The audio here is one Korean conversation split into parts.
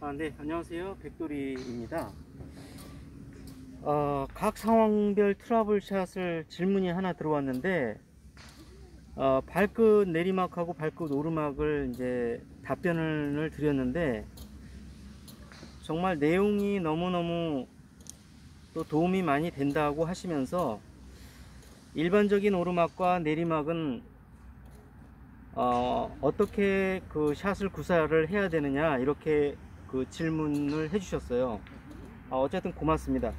네, 안녕하세요. 백돌이입니다. 각 상황별 트러블샷을 질문이 하나 들어왔는데, 발끝 내리막하고 발끝 오르막을 이제 답변을 드렸는데, 정말 내용이 너무너무 또 도움이 많이 된다고 하시면서, 일반적인 오르막과 내리막은 어떻게 그 샷을 구사를 해야 되느냐, 이렇게 그 질문을 해주셨어요. 어쨌든 고맙습니다.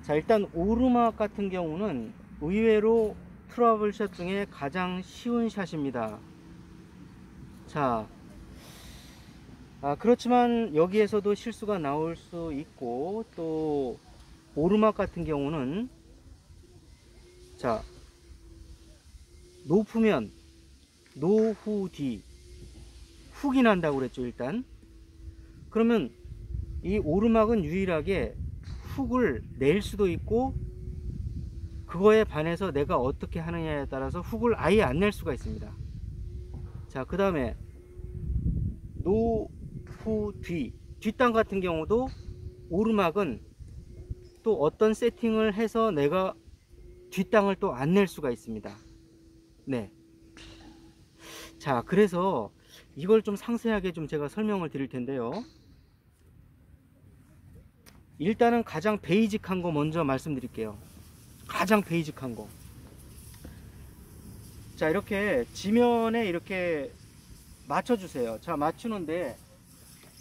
자, 일단 오르막 같은 경우는 의외로 트러블샷 중에 가장 쉬운 샷입니다. 자, 그렇지만 여기에서도 실수가 나올 수 있고, 또 오르막 같은 경우는, 자, 높으면 노후 뒤 훅이 난다고 그랬죠. 일단 그러면 이 오르막은 유일하게 훅을 낼 수도 있고, 그거에 반해서 내가 어떻게 하느냐에 따라서 훅을 아예 안 낼 수가 있습니다. 자, 그 다음에 노후 뒤 뒷땅 같은 경우도 오르막은 또 어떤 세팅을 해서 내가 뒷땅을 또 안 낼 수가 있습니다. 네. 자, 그래서 이걸 좀 상세하게 좀 제가 설명을 드릴 텐데요. 일단은 가장 베이직한 거 먼저 말씀드릴게요. 가장 베이직한 거. 자, 이렇게 지면에 이렇게 맞춰주세요. 자, 맞추는데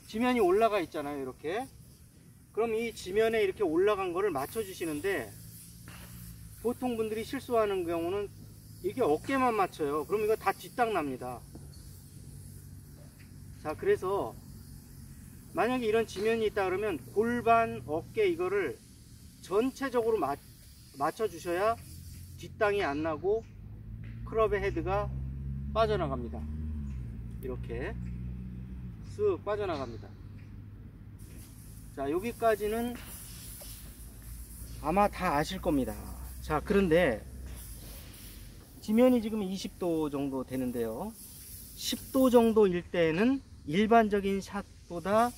지면이 올라가 있잖아요. 이렇게. 그럼 이 지면에 이렇게 올라간 거를 맞춰주시는데, 보통 분들이 실수하는 경우는 이게 어깨만 맞춰요. 그럼 이거 다 뒷땅 납니다. 자, 그래서 만약에 이런 지면이 있다 그러면 골반, 어깨 이거를 전체적으로 맞춰 주셔야 뒷땅이 안 나고 클럽의 헤드가 빠져나갑니다. 이렇게 쓱 빠져나갑니다. 자, 여기까지는 아마 다 아실 겁니다. 자, 그런데 지면이 지금 20도 정도 되는데요, 10도 정도일 때는 일반적인 샷보다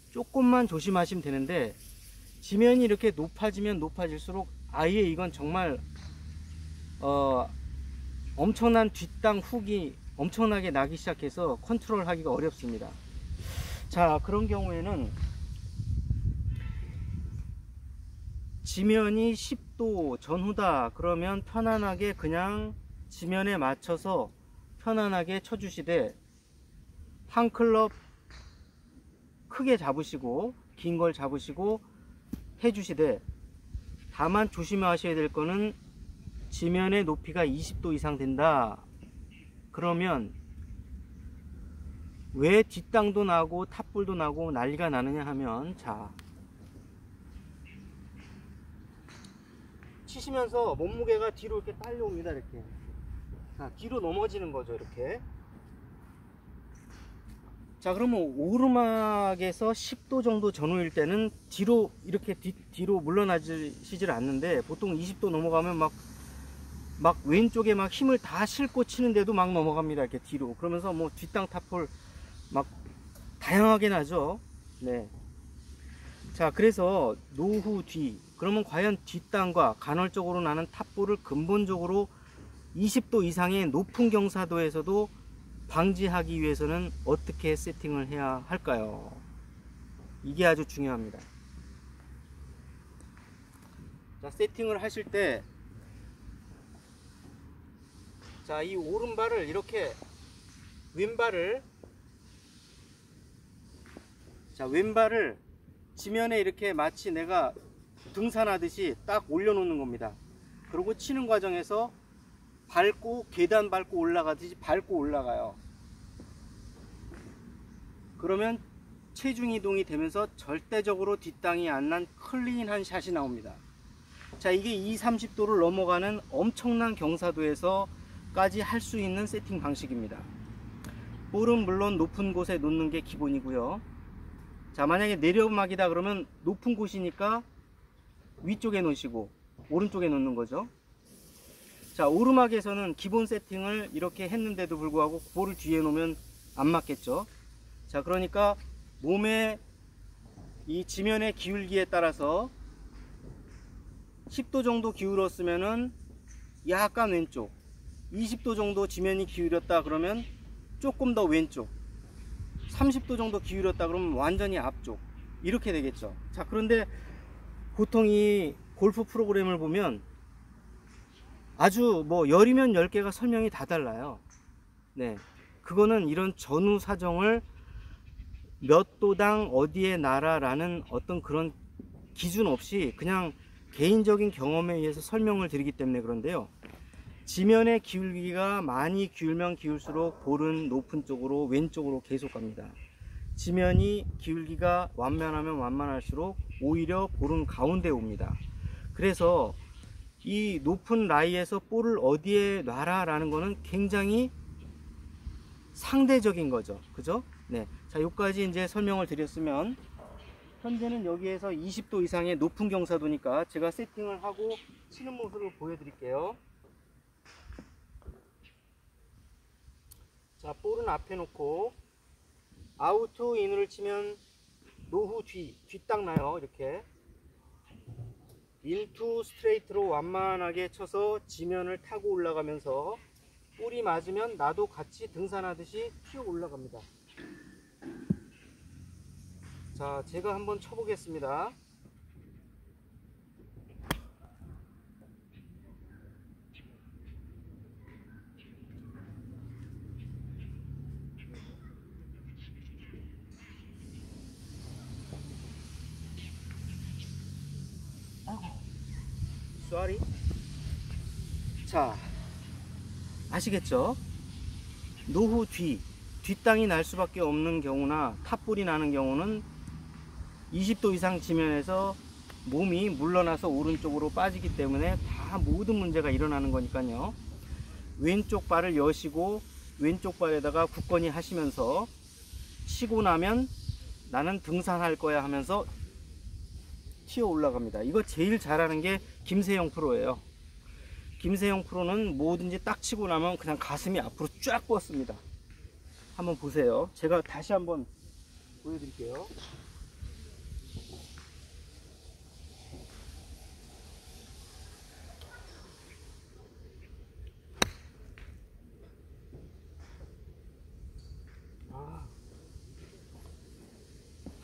조금만 조심하시면 되는데, 지면이 이렇게 높아지면 높아질수록 아예 이건 정말 엄청난 뒷땅 훅이 엄청나게 나기 시작해서 컨트롤 하기가 어렵습니다. 자, 그런 경우에는 지면이 10도 전후다 그러면 편안하게 그냥 지면에 맞춰서 편안하게 쳐주시되, 한 클럽 크게 잡으시고 긴 걸 잡으시고 해주시되, 다만 조심하셔야 될 거는 지면의 높이가 20도 이상 된다 그러면 왜 뒷땅도 나고 탑볼도 나고 난리가 나느냐 하면, 자, 치시면서 몸무게가 뒤로 이렇게 딸려옵니다. 이렇게. 자, 뒤로 넘어지는 거죠. 이렇게. 자, 그러면 오르막에서 10도 정도 전후일 때는 뒤로 이렇게 뒤로 물러나시질 않는데, 보통 20도 넘어가면 막 왼쪽에 막 힘을 다 싣고 치는데도 막 넘어갑니다. 이렇게 뒤로. 그러면서 뭐 뒷땅 탑볼 막 다양하게 나죠. 네. 자, 그래서 노후 뒤 그러면 과연 뒷땅과 간헐적으로 나는 탑볼을 근본적으로 20도 이상의 높은 경사도에서도 방지하기 위해서는 어떻게 세팅을 해야 할까요? 이게 아주 중요합니다. 자, 세팅을 하실 때, 자, 이 오른발을 이렇게 왼발을 지면에 이렇게 마치 내가 등산하듯이 딱 올려놓는 겁니다. 그리고 치는 과정에서 밟고 계단 밟고 올라가듯이 밟고 올라가요. 그러면 체중 이동이 되면서 절대적으로 뒷땅이 안 난 클린한 샷이 나옵니다. 자, 이게 20-30도를 넘어가는 엄청난 경사도에서까지 할 수 있는 세팅 방식입니다. 볼은 물론 높은 곳에 놓는 게 기본이고요. 자, 만약에 내려막이다 그러면 높은 곳이니까 위쪽에 놓으시고 오른쪽에 놓는 거죠. 자, 오르막에서는 기본 세팅을 이렇게 했는데도 불구하고 볼을 뒤에 놓으면 안 맞겠죠. 자, 그러니까 몸의 이 지면의 기울기에 따라서 10도 정도 기울었으면은 약간 왼쪽, 20도 정도 지면이 기울였다 그러면 조금 더 왼쪽, 30도 정도 기울였다 그러면 완전히 앞쪽, 이렇게 되겠죠. 자, 그런데 보통 이 골프 프로그램을 보면 아주 뭐 10이면 10개가 설명이 다 달라요. 네, 그거는 이런 전후 사정을 몇 도당 어디에 놔라라는 어떤 그런 기준 없이 그냥 개인적인 경험에 의해서 설명을 드리기 때문에 그런데요, 지면의 기울기가 많이 기울면 기울수록 볼은 높은 쪽으로 왼쪽으로 계속 갑니다. 지면이 기울기가 완만하면 완만할수록 오히려 볼은 가운데 옵니다. 그래서 이 높은 라이에서 볼을 어디에 놔라 라는 거는 굉장히 상대적인 거죠. 그죠? 네. 자, 여기까지 이제 설명을 드렸으면, 현재는 여기에서 20도 이상의 높은 경사도니까 제가 세팅을 하고 치는 모습을 보여드릴게요. 자, 볼은 앞에 놓고 아우트 인을 치면 노후 뒤 딱 나요. 이렇게 인투 스트레이트로 완만하게 쳐서 지면을 타고 올라가면서 볼이 맞으면 나도 같이 등산하듯이 튀어 올라갑니다. 자, 제가 한번 쳐보겠습니다. 쏘리. 자, 아시겠죠? 노후 뒷땅이 날 수밖에 없는 경우나 탑볼이 나는 경우는 20도 이상 지면에서 몸이 물러나서 오른쪽으로 빠지기 때문에 다 모든 문제가 일어나는 거니까요. 왼쪽 발을 여시고 왼쪽 발에다가 굳건히 하시면서 치고 나면 나는 등산할 거야 하면서 튀어 올라갑니다. 이거 제일 잘하는 게 김세영 프로예요. 김세영 프로는 뭐든지 딱 치고 나면 그냥 가슴이 앞으로 쫙 뻗습니다. 한번 보세요. 제가 다시 한번 보여드릴게요.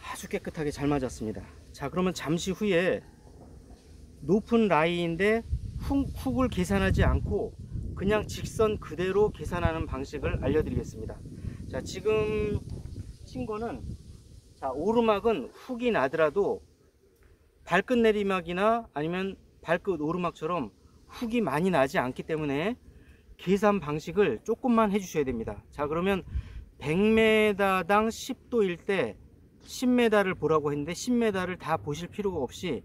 아주 깨끗하게 잘 맞았습니다. 자, 그러면 잠시 후에 높은 라이인데 훅을 계산하지 않고 그냥 직선 그대로 계산하는 방식을 알려드리겠습니다. 자, 지금 친 거는, 자, 오르막은 훅이 나더라도 발끝 내리막이나 아니면 발끝 오르막처럼 훅이 많이 나지 않기 때문에 계산 방식을 조금만 해주셔야 됩니다. 자, 그러면 100m당 10도일 때 10m를 보라고 했는데 10m를 다 보실 필요가 없이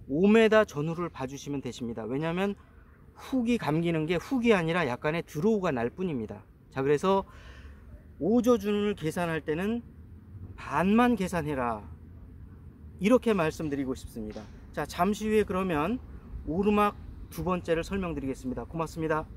5m 전후를 봐주시면 되십니다. 왜냐하면 훅이 감기는 게 훅이 아니라 약간의 드로우가 날 뿐입니다. 자, 그래서 오조준을 계산할 때는 반만 계산해라, 이렇게 말씀드리고 싶습니다. 자, 잠시 후에 그러면 오르막 두 번째를 설명드리겠습니다. 고맙습니다.